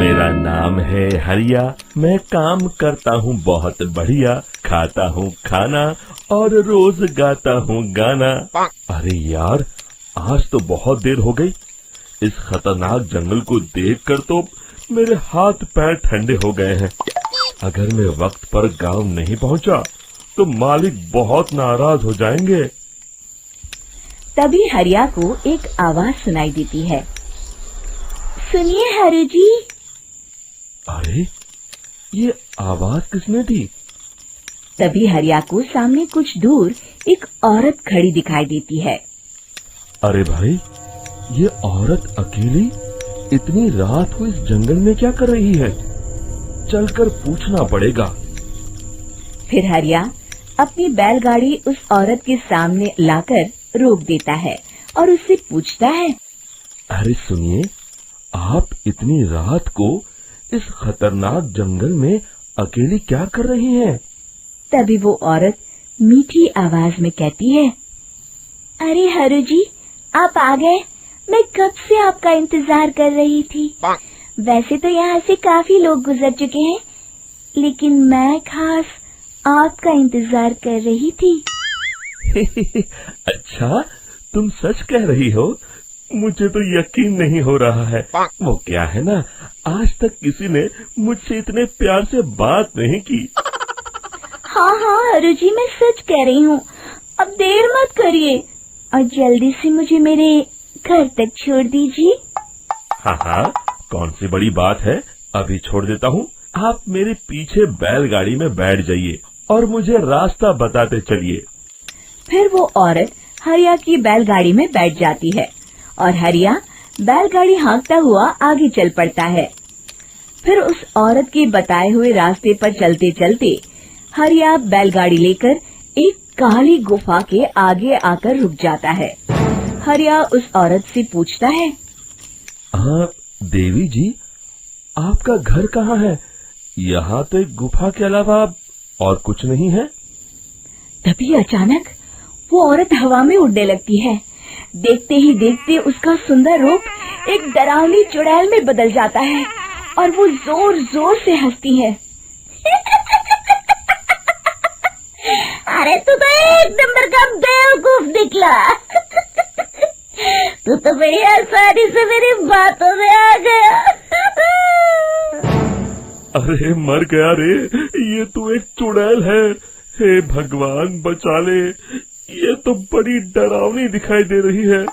मेरा नाम है हरिया, मैं काम करता हूँ बहुत बढ़िया, खाता हूँ खाना और रोज गाता हूँ गाना। अरे यार, आज तो बहुत देर हो गई। इस खतरनाक जंगल को देखकर तो मेरे हाथ पैर ठंडे हो गए हैं। अगर मैं वक्त पर गांव नहीं पहुंचा तो मालिक बहुत नाराज हो जाएंगे। तभी हरिया को एक आवाज सुनाई देती है। सुनिए हरु जी। अरे, ये आवाज किसने दी? तभी हरिया को सामने कुछ दूर एक औरत खड़ी दिखाई देती है। अरे भाई, ये औरत अकेली इतनी रात को इस जंगल में क्या कर रही है? चलकर पूछना पड़ेगा। फिर हरिया अपनी बैलगाड़ी उस औरत के सामने लाकर रोक देता है और उससे पूछता है। अरे सुनिए, आप इतनी रात को इस खतरनाक जंगल में अकेली क्या कर रही हैं? तभी वो औरत मीठी आवाज में कहती है। अरे हरु जी, आप आ गए। मैं कब से आपका इंतजार कर रही थी। वैसे तो यहाँ से काफी लोग गुजर चुके हैं, लेकिन मैं खास आपका इंतजार कर रही थी। अच्छा, तुम सच कह रही हो? मुझे तो यकीन नहीं हो रहा है। वो क्या है ना, आज तक किसी ने मुझसे इतने प्यार से बात नहीं की। हाँ हरु जी, मैं सच कह रही हूँ। अब देर मत करिए और जल्दी से मुझे मेरे घर तक छोड़ दीजिए। हाँ, कौन सी बड़ी बात है, अभी छोड़ देता हूँ। आप मेरे पीछे बैलगाड़ी में बैठ जाइए और मुझे रास्ता बताते चलिए। फिर वो औरत हरिया की बैलगाड़ी में बैठ जाती है और हरिया बैलगाड़ी हाँकता हुआ आगे चल पड़ता है। फिर उस औरत के बताए हुए रास्ते पर चलते चलते हरिया बैलगाड़ी लेकर एक काली गुफा के आगे आकर रुक जाता है। हरिया उस औरत से पूछता है। हाँ देवी जी, आपका घर कहाँ है? यहाँ तो एक गुफा के अलावा और कुछ नहीं है। तभी अचानक वो औरत हवा में उड़ने लगती है। देखते ही देखते उसका सुंदर रूप एक डरावनी चुड़ैल में बदल जाता है और वो जोर जोर से हंसती है। अरे तू तो एक नंबर का बेवकूफ निकला। तू तो बड़ी आसानी से मेरी बातों में आ गया। अरे मर गया रे, ये तो एक चुड़ैल है। हे भगवान बचा ले, ये तो बड़ी डरावनी दिखाई दे रही है।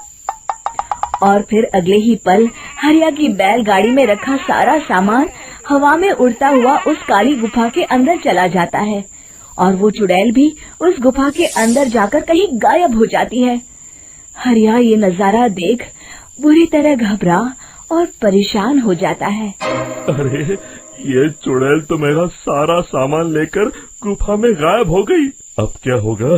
और फिर अगले ही पल हरिया की बैलगाड़ी में रखा सारा सामान हवा में उड़ता हुआ उस काली गुफा के अंदर चला जाता है और वो चुड़ैल भी उस गुफा के अंदर जाकर कहीं गायब हो जाती है। हरिया ये नजारा देख बुरी तरह घबरा और परेशान हो जाता है। अरे, ये चुड़ैल तो मेरा सारा सामान लेकर गुफा में गायब हो गई। अब क्या होगा?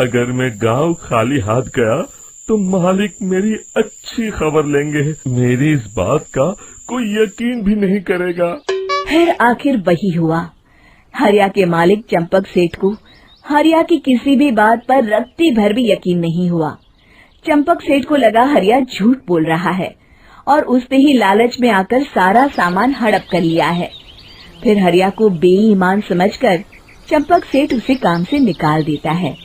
अगर मैं गांव खाली हाथ गया तो मालिक मेरी अच्छी खबर लेंगे। मेरी इस बात का कोई यकीन भी नहीं करेगा। फिर आखिर वही हुआ। हरिया के मालिक चंपक सेठ को हरिया की किसी भी बात पर रत्ती भर भी यकीन नहीं हुआ। चंपक सेठ को लगा हरिया झूठ बोल रहा है और उसने ही लालच में आकर सारा सामान हड़प कर लिया है। फिर हरिया को बेईमान समझकर चंपक सेठ उसे काम से निकाल देता है।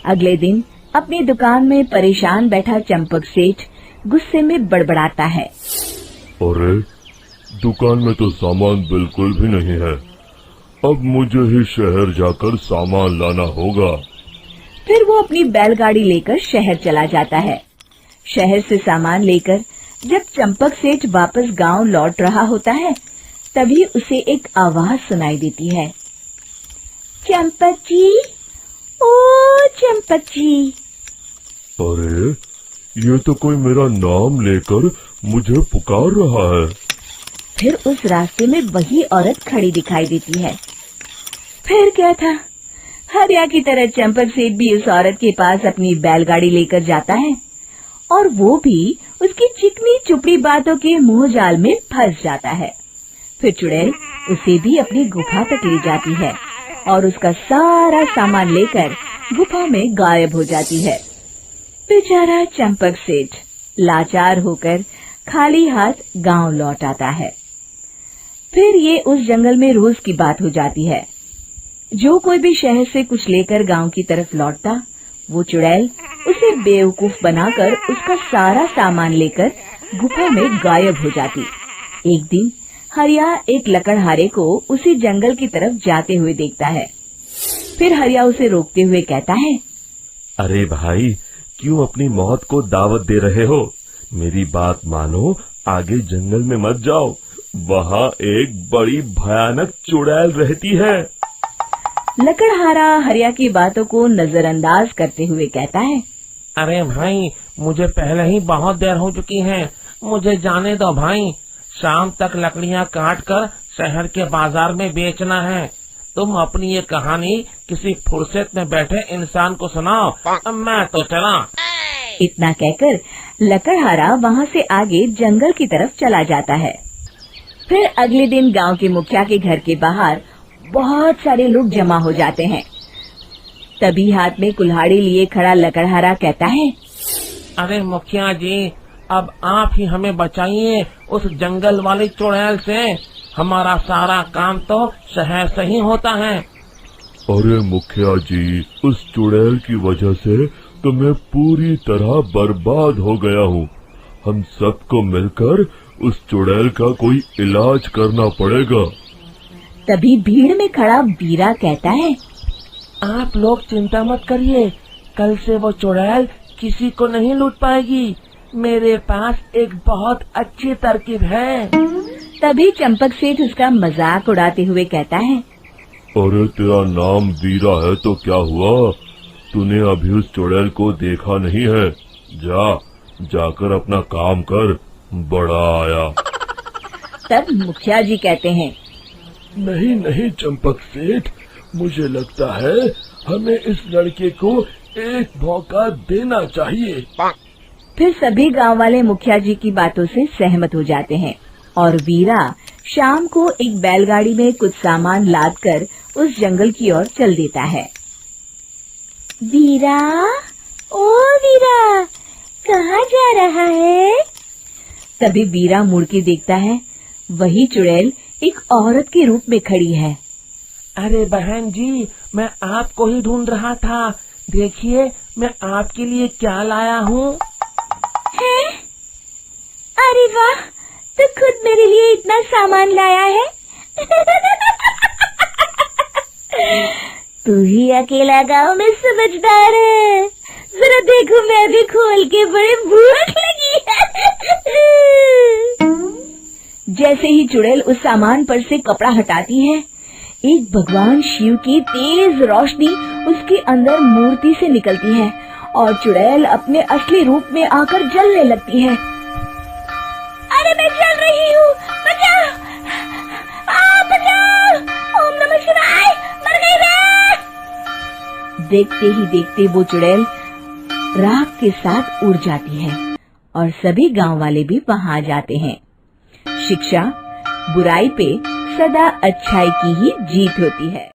अगले दिन अपनी दुकान में परेशान बैठा चंपक सेठ गुस्से में बड़बड़ाता है। अरे, दुकान में तो सामान बिल्कुल भी नहीं है। अब मुझे ही शहर जाकर सामान लाना होगा। फिर वो अपनी बैलगाड़ी लेकर शहर चला जाता है। शहर से सामान लेकर जब चंपक सेठ वापस गांव लौट रहा होता है, तभी उसे एक आवाज सुनाई देती है। चंपक जी, ओ चंपक जी। अरे, ये तो कोई मेरा नाम लेकर मुझे पुकार रहा है। फिर उस रास्ते में वही औरत खड़ी दिखाई देती है। फिर क्या था, हरिया की तरह चंपक सेठ भी उस औरत के पास अपनी बैलगाड़ी लेकर जाता है और वो भी उसकी चिकनी चुपड़ी बातों के मोह जाल में फंस जाता है। फिर चुड़ैल उसे भी अपनी गुफा तक ले जाती है और उसका सारा सामान लेकर गुफा में गायब हो जाती है। बेचारा चंपक सेठ लाचार होकर खाली हाथ गांव लौट आता है। फिर ये उस जंगल में रोज की बात हो जाती है। जो कोई भी शहर से कुछ लेकर गांव की तरफ लौटता, वो चुड़ैल उसे बेवकूफ बनाकर उसका सारा सामान लेकर गुफा में गायब हो जाती। एक दिन हरिया एक लकड़हारे को उसी जंगल की तरफ जाते हुए देखता है। फिर हरिया उसे रोकते हुए कहता है, अरे भाई, क्यों अपनी मौत को दावत दे रहे हो? मेरी बात मानो, आगे जंगल में मत जाओ, वहाँ एक बड़ी भयानक चुड़ैल रहती है। लकड़हारा हरिया की बातों को नजरअंदाज करते हुए कहता है, अरे भाई, मुझे पहले ही बहुत देर हो चुकी है, मुझे जाने दो भाई। शाम तक लकड़ियाँ काट कर शहर के बाजार में बेचना है। तुम अपनी ये कहानी किसी फुर्सत में बैठे इंसान को सुनाओ, मैं तो चला। इतना कहकर लकड़हारा वहाँ से आगे जंगल की तरफ चला जाता है। फिर अगले दिन गांव के मुखिया के घर के बाहर बहुत सारे लोग जमा हो जाते हैं। तभी हाथ में कुल्हाड़ी लिए खड़ा लकड़हारा कहता है, अरे मुखिया जी, अब आप ही हमें बचाइए उस जंगल वाली चुड़ैल से। हमारा सारा काम तो शहर से ही होता है। अरे मुखिया जी, उस चुड़ैल की वजह से तो मैं पूरी तरह बर्बाद हो गया हूँ। हम सबको मिलकर उस चुड़ैल का कोई इलाज करना पड़ेगा। तभी भीड़ में खड़ा वीरा कहता है, आप लोग चिंता मत करिए, कल से वो चुड़ैल किसी को नहीं लूट पाएगी। मेरे पास एक बहुत अच्छी तरकीब है। तभी चंपक सेठ उसका मजाक उड़ाते हुए कहता है, अरे तेरा नाम वीरा है तो क्या हुआ? तूने अभी उस चुड़ैल को देखा नहीं है? जाकर अपना काम कर, बड़ा आया। तब मुखिया जी कहते हैं, नहीं नहीं चंपक सेठ, मुझे लगता है हमें इस लड़के को एक मौका देना चाहिए। फिर सभी गांव वाले मुखिया जी की बातों से सहमत हो जाते हैं और वीरा शाम को एक बैलगाड़ी में कुछ सामान लादकर उस जंगल की ओर चल देता है। वीरा, ओ वीरा, कहाँ जा रहा है? तभी वीरा मुड़ के देखता है, वही चुड़ैल एक औरत के रूप में खड़ी है। अरे बहन जी, मैं आपको ही ढूंढ रहा था। देखिए, मैं आपके लिए क्या लाया हूँ। अरे वाह, तो खुद मेरे लिए इतना सामान लाया है। तू ही अकेला गांव में समझदार है। जरा देखो, मैं भी खोल के, बड़े भूख लगी है। जैसे ही चुड़ैल उस सामान पर से कपड़ा हटाती है, एक भगवान शिव की तेज रोशनी उसके अंदर मूर्ति से निकलती है और चुड़ैल अपने असली रूप में आकर जलने लगती है। अरे मैं जल रही हूँ, बचाओ! बचाओ! ओम नमः शिवाय! मर गई मैं! देखते ही देखते वो चुड़ैल राख के साथ उड़ जाती है और सभी गांव वाले भी वहां जाते हैं। शिक्षा बुराई पे सदा अच्छाई की ही जीत होती है।